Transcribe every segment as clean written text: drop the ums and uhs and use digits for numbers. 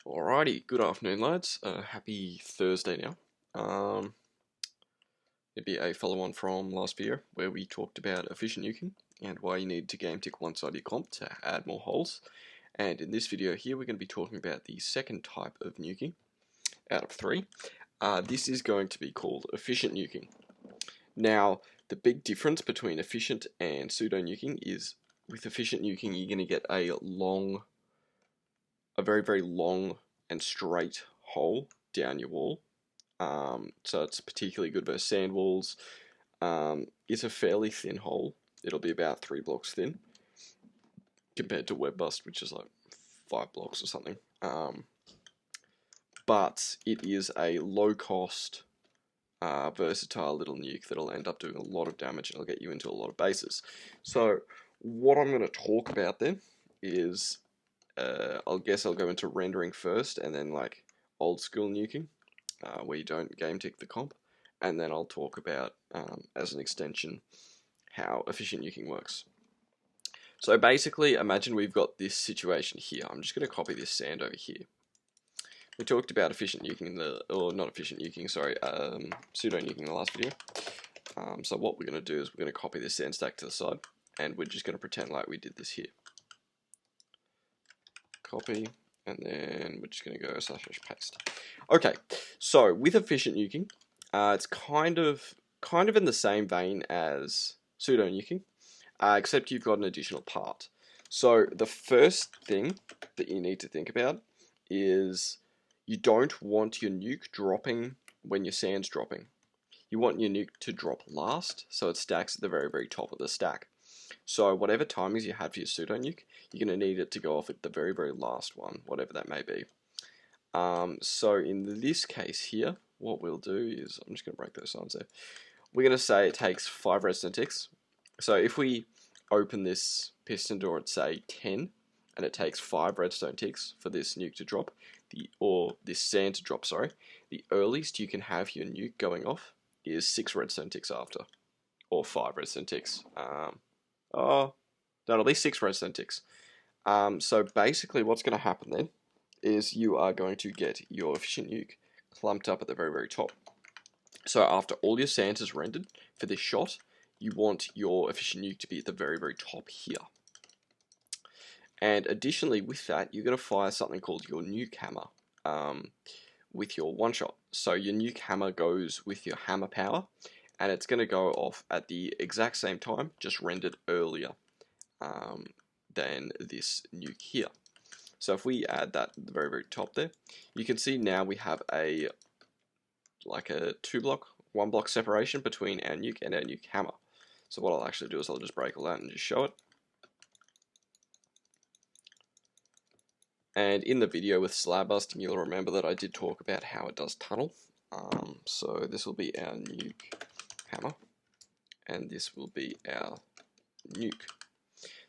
Alrighty, good afternoon, lads. Happy Thursday now. It'd be a follow-on from last video where we talked about efficient nuking and why you need to game tick one side of your comp to add more holes. And in this video here, we're going to be talking about the second type of nuking out of three. This is going to be called efficient nuking. Now, the big difference between efficient and pseudo nuking is with efficient nuking, you're going to get a very, very long and straight hole down your wall. So it's particularly good versus sand walls. It's a fairly thin hole. It'll be about 3 blocks thin compared to web bust, which is like 5 blocks or something. But it is a low cost, versatile little nuke that'll end up doing a lot of damage and it'll get you into a lot of bases. So what I'm going to talk about then is I'll go into rendering first and then like old school nuking, where you don't game tick the comp, and then I'll talk about, as an extension, how efficient nuking works. So basically, imagine we've got this situation here. I'm just going to copy this sand over here. We talked about efficient nuking pseudo nuking in the last video. So what we're going to do is we're going to copy this sand stack to the side, and we're just going to pretend like we did this here. Copy, and then we're just going to go / paste. Okay, so with efficient nuking, it's kind of in the same vein as pseudo nuking, except you've got an additional part. So the first thing that you need to think about is you don't want your nuke dropping when your sand's dropping. You want your nuke to drop last, so it stacks at the very, very top of the stack. So whatever timings you have for your pseudo nuke, you're going to need it to go off at the very, very last one, whatever that may be. So in this case here, what we'll do is, I'm just going to break those signs there. We're going to say it takes 5 redstone ticks. So if we open this piston door at say 10, and it takes 5 redstone ticks for this nuke to drop, or this sand to drop, sorry, the earliest you can have your nuke going off is 6 redstone ticks after, or 5 redstone ticks. That'll be 6 redstone ticks. So basically what's going to happen then is you are going to get your efficient nuke clumped up at the very, very top. So after all your sand is rendered for this shot, you want your efficient nuke to be at the very, very top here. And additionally with that, you're going to fire something called your nuke hammer with your one shot. So your nuke hammer goes with your hammer power, and it's going to go off at the exact same time, just rendered earlier than this nuke here. So if we add that at the very, very top there, you can see now we have a 1 block separation between our nuke and our nuke hammer. So what I'll actually do is I'll just break all that and just show it. And in the video with slab busting, you'll remember that I did talk about how it does tunnel. So this will be our nuke hammer, and this will be our nuke.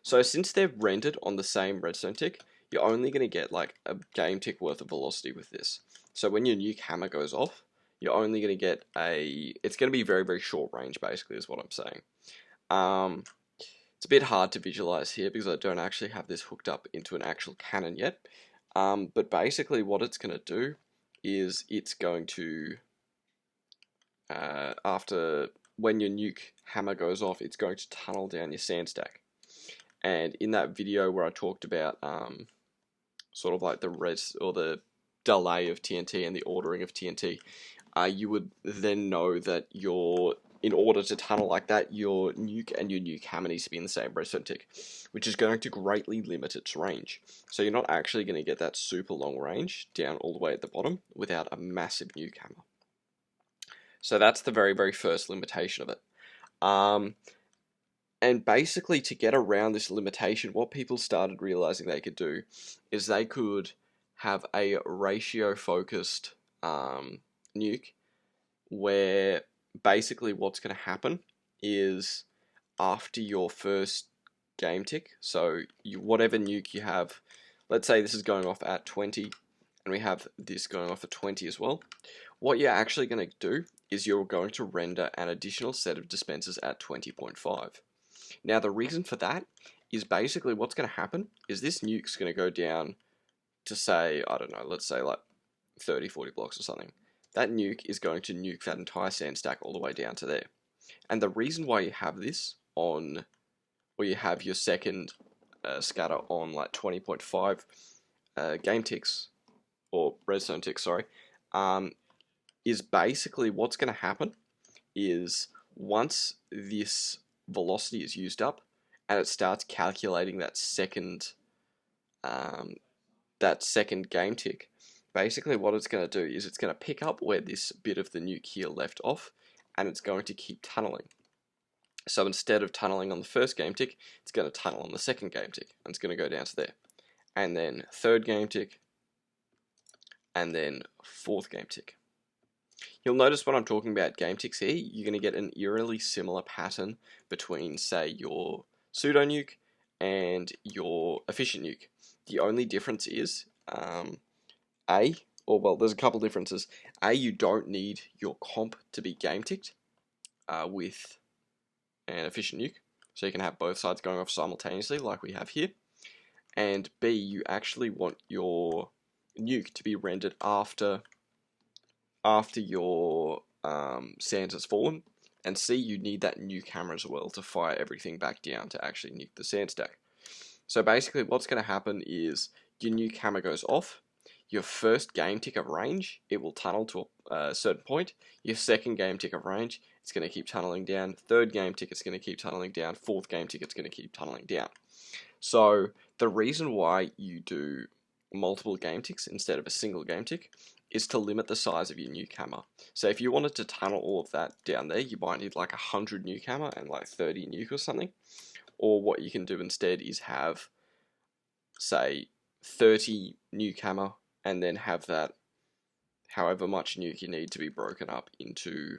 So since they're rendered on the same redstone tick, you're only going to get like a game tick worth of velocity with this. So when your nuke hammer goes off, you're only going to get it's going to be very, very short range, basically, is what I'm saying. It's a bit hard to visualize here because I don't actually have this hooked up into an actual cannon yet. But basically what it's going to do is it's going to, when your nuke hammer goes off, it's going to tunnel down your sand stack. And in that video where I talked about sort of like the delay of TNT and the ordering of TNT, you would then know that in order to tunnel like that, your nuke and your nuke hammer needs to be in the same redstone tick, which is going to greatly limit its range. So you're not actually going to get that super long range down all the way at the bottom without a massive nuke hammer. So that's the very, very first limitation of it. And basically, to get around this limitation, what people started realizing they could do is they could have a ratio-focused nuke, where basically what's going to happen is after your first game tick, so whatever nuke you have, let's say this is going off at 20, and we have this going off at 20 as well, what you're actually going to do is you're going to render an additional set of dispensers at 20.5. Now the reason for that is basically what's going to happen is this nuke's going to go down to say, I don't know, let's say like 30, 40 blocks or something, that nuke is going to nuke that entire sand stack all the way down to there. And the reason why you have this on, or you have your second scatter on like 20.5 game ticks, or redstone ticks, sorry, is basically what's going to happen is once this velocity is used up and it starts calculating that second game tick, basically what it's going to do is it's going to pick up where this bit of the nuke here left off, and it's going to keep tunneling. So instead of tunneling on the first game tick, it's going to tunnel on the second game tick, and it's going to go down to there. And then third game tick, and then fourth game tick. You'll notice when I'm talking about game ticks here, you're going to get an eerily similar pattern between, say, your pseudo nuke and your efficient nuke. The only difference is, there's a couple differences. You don't need your comp to be game ticked with an efficient nuke, so you can have both sides going off simultaneously like we have here. And B, you actually want your nuke to be rendered after your sand has fallen. And C, you need that nuke hammer as well to fire everything back down to actually nuke the sand stack. So basically what's going to happen is your nuke hammer goes off. Your first game tick of range, it will tunnel to a certain point. Your second game tick of range, it's going to keep tunneling down. Third game tick, it's going to keep tunneling down. Fourth game tick, it's going to keep tunneling down. So the reason why you do multiple game ticks instead of a single game tick is to limit the size of your nuke hammer. So if you wanted to tunnel all of that down there, you might need like 100 nuke hammer and like 30 nuke or something. Or what you can do instead is have, say, 30 nuke hammer, and then have that however much nuke you need to be broken up into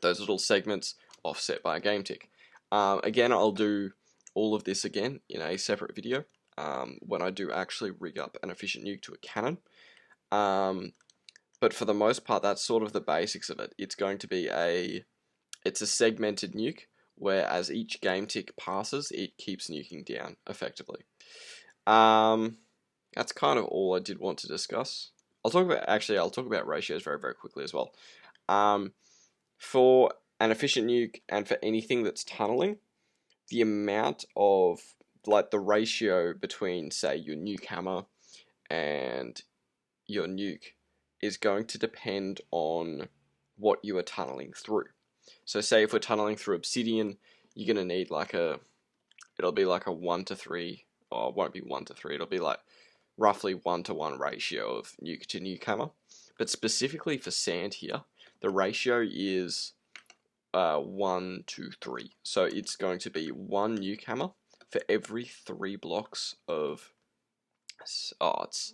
those little segments offset by a game tick. Again, I'll do all of this again in a separate video when I do actually rig up an efficient nuke to a cannon. But for the most part, that's sort of the basics of it. It's going to be it's a segmented nuke, where as each game tick passes, it keeps nuking down effectively. That's kind of all I did want to discuss. I'll talk about ratios very, very quickly as well. For an efficient nuke and for anything that's tunneling, the amount of, like, the ratio between, say, your nuke hammer and your nuke is going to depend on what you are tunneling through. So say if we're tunneling through obsidian, you're going to need it'll be like a 1 to 3, or it won't be 1 to 3, it'll be like roughly 1-to-1 ratio of nuke to nuke hammer. But specifically for sand here, the ratio is 1 to 3. So it's going to be 1 nuke hammer for every 3 blocks of, it's not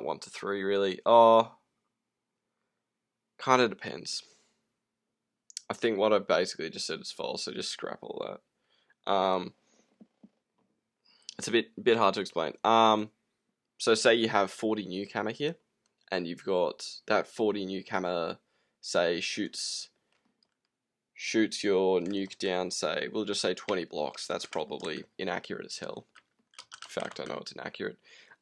1 to 3 really. Kind of depends. I think what I basically just said is false, so just scrap all that. It's a bit hard to explain. So say you have 40 nuke hammer here, and you've got that 40 nuke hammer, say, shoots your nuke down, say, we'll just say 20 blocks. That's probably inaccurate as hell. In fact, I know it's inaccurate.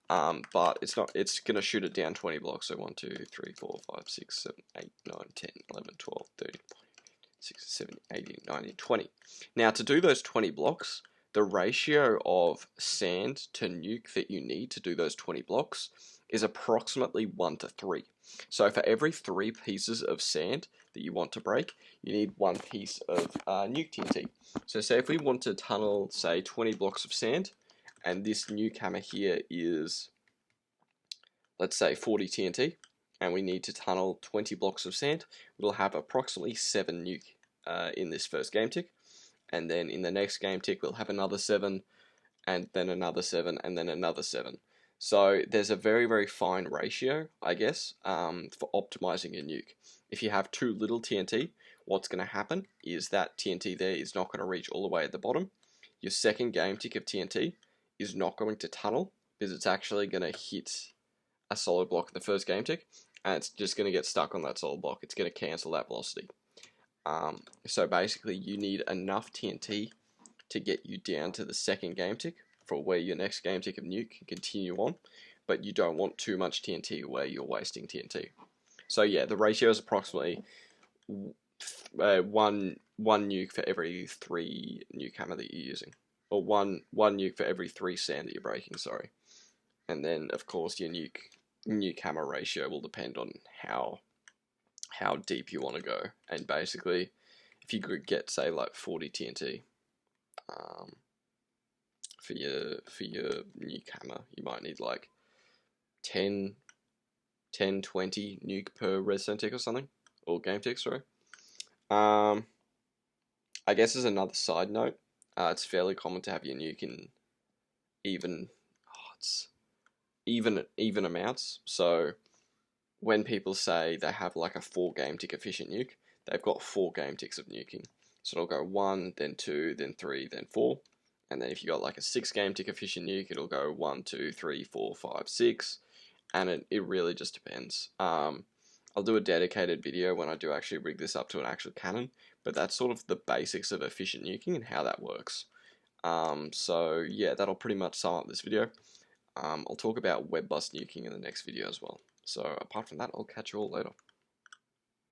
But it's not. It's going to shoot it down 20 blocks. So 1, 2, 3, 4, 5, 6, 7, 8, 9, 10, 11, 12, 13, 14, 16, 17, 18, 19, 20. Now, to do those 20 blocks, the ratio of sand to nuke that you need to do those 20 blocks is approximately 1 to 3. So for every 3 pieces of sand that you want to break, you need 1 piece of nuke TNT. So say if we want to tunnel, say, 20 blocks of sand, and this nuke hammer here is, let's say, 40 TNT, and we need to tunnel 20 blocks of sand, we'll have approximately 7 nuke in this first game tick. And then in the next game tick, we'll have another 7, and then another 7, and then another 7. So there's a very, very fine ratio, I guess, for optimizing your nuke. If you have too little TNT, what's going to happen is that TNT there is not going to reach all the way at the bottom. Your second game tick of TNT is not going to tunnel, because it's actually going to hit a solid block in the first game tick, and it's just going to get stuck on that solid block. It's going to cancel that velocity. So basically you need enough TNT to get you down to the second game tick for where your next game tick of nuke can continue on. but you don't want too much TNT where you're wasting TNT. So yeah, the ratio is approximately one nuke for every 3 nuke hammer that you're using, or one nuke for every 3 sand that you're breaking. Sorry, and then of course your nuke hammer ratio will depend on how deep you want to go, and basically, if you could get say like 40 TNT, for your nuke hammer, you might need like 10, 20 nuke per redstone tick or something, or game tick, sorry. I guess as another side note, it's fairly common to have your nuke in even, it's even amounts. So when people say they have like a 4 game tick efficient nuke, they've got 4 game ticks of nuking. So it'll go 1, then 2, then 3, then 4. And then if you got like a 6 game tick efficient nuke, it'll go 1, 2, 3, 4, 5, 6. And it really just depends. I'll do a dedicated video when I do actually rig this up to an actual cannon, but that's sort of the basics of efficient nuking and how that works. So yeah, that'll pretty much sum up this video. I'll talk about web bust nuking in the next video as well. So apart from that, I'll catch you all later.